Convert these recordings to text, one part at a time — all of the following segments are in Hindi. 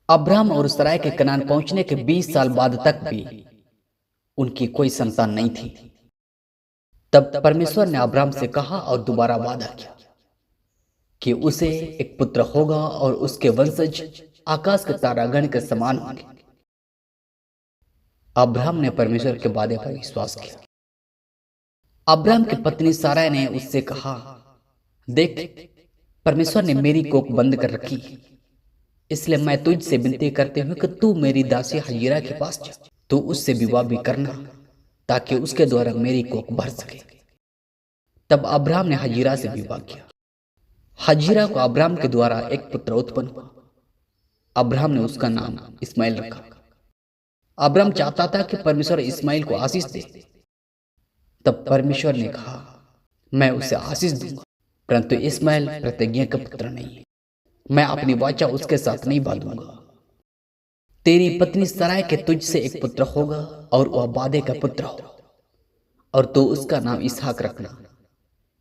अब्राहम और सराय के कनान पहुंचने के 20 साल बाद तक भी उनकी कोई संतान नहीं थी। तब परमेश्वर ने अब्राहम से कहा और दोबारा वादा किया कि उसे एक पुत्र होगा और उसके वंशज आकाश के तारागण के समान होंगे। अब्राहम ने परमेश्वर के वादे पर विश्वास किया। अब्राहम की पत्नी सारा ने उससे कहा, देख, परमेश्वर ने मेरी कोख बंद कर रखी है, इसलिए मैं तुझसे विनती करती हूँ कि तू मेरी दासी हजीरा के पास जा, तू उससे विवाह भी करना ताकि उसके द्वारा मेरी कोख भर सके। तब अब्राहम ने हजीरा से विवाह किया। हजीरा को अब्राहम के द्वारा एक पुत्र उत्पन्न हुआ। अब्राहम ने उसका नाम इस्माइल रखा। अब्राहम चाहता था कि परमेश्वर इस्माइल को आशीष दे। तब परमेश्वर ने कहा, मैं उसे आशीष दूंगा, परंतु इस्माइल प्रतिज्ञा का पुत्र नहीं है। मैं अपनी वाचा उसके साथ नहीं बांधूंगा। तेरी पत्नी सराय के तुझसे एक पुत्र होगा और वह वादे का पुत्र होगा, और तू उसका नाम इसहाक रखना।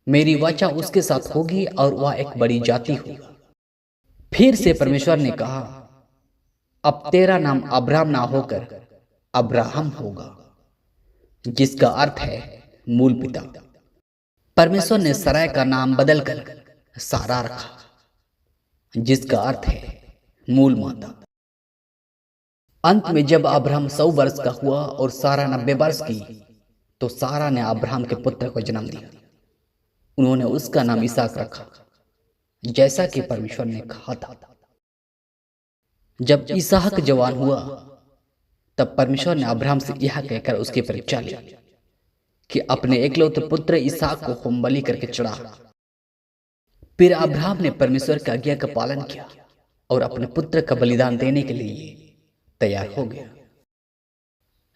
मेरी वाचा उसके साथ होगी और वह एक बड़ी जाति होगा। फिर से परमेश्वर ने कहा, अब तेरा नाम अब्राहम ना होकर अब्राहम होगा, जिसका अर्थ है मूल पिता। परमेश्वर ने सराय का नाम बदलकर सारा रखा, जिसका अर्थ है मूल माता। अंत में जब अब्राहम 100 वर्ष का हुआ और सारा 90 वर्ष की, तो सारा ने अब्राहम के पुत्र को जन्म दिया। उन्होंने उसका नाम इसहाक रखा, जैसा कि परमेश्वर ने कहा था। जब इसहाक जवान हुआ, तब परमेश्वर ने अब्राहम से यह कहकर उसकी परीक्षा ली कि अपने एकलौते पुत्र इसहाक को होमबलि करके चढ़ा। फिर अब्राहम ने परमेश्वर की आज्ञा का पालन किया और अपने पुत्र का बलिदान देने के लिए तैयार हो गया।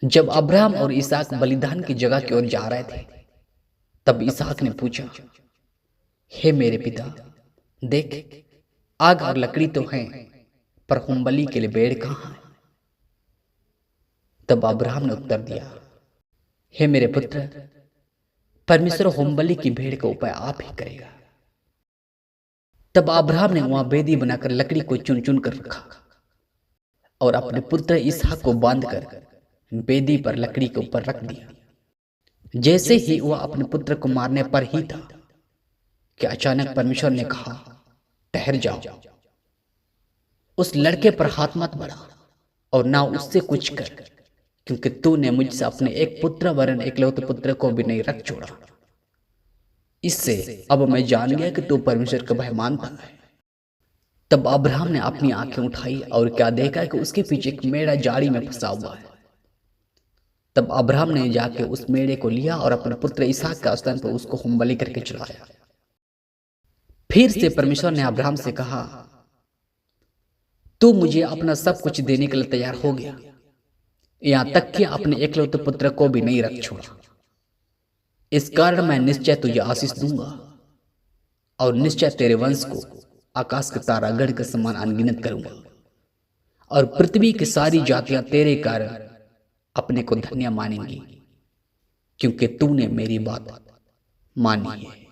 जब अब्राहम और इसहाक बलिदान की जगह की ओर जा रहे थे, तब इसहाक ने पूछा, हे मेरे पिता, देख, आग और लकड़ी तो हैं, पर होमबलि के लिए भेड़ कहाँ है? तब अब्राहम ने उत्तर दिया, हे मेरे पुत्र, परमेश्वर होमबलि की भेड़ का उपाय आप ही करेगा। तब अब्राहम ने वहां वेदी बनाकर लकड़ी को चुन चुन कर रखा और अपने पुत्र इसहाक को बांधकर वेदी पर लकड़ी के ऊपर रख दिया। जैसे ही वह अपने पुत्र को मारने पर ही था कि अचानक परमेश्वर ने कहा, ठहर जाओ, उस लड़के पर हाथ मत बढ़ा और ना उससे कुछ कर, क्योंकि तूने मुझसे अपने एक पुत्र वरन एकलौते पुत्र को भी नहीं रख छोड़ा। इससे अब मैं जान गया कि तू परमेश्वर का भय मानता है। तब अब्राहम ने अपनी आंखें उठाई और क्या देखा कि उसके पीछे एक मेढ़ा जाड़ी में फंसा हुआ है। तब अब्राहम ने जाके उस मेढ़े को लिया और अपने पुत्र इसहाक के स्थान पर उसको होमबलि करके चढ़ाया। फिर से परमेश्वर ने अब्राहम से कहा, तू मुझे अपना सब कुछ देने के लिए तैयार हो गया, यहां तक कि अपने एकलौते पुत्र को भी नहीं रख छोड़ा। इस कारण मैं निश्चय तुझे आशीष दूंगा और निश्चय तेरे वंश को आकाश के तारागण के समान अनगिनत करूंगा, और पृथ्वी की सारी जातियां तेरे कारण अपने को धन्य मानेंगी, क्योंकि तूने मेरी बात मानी है।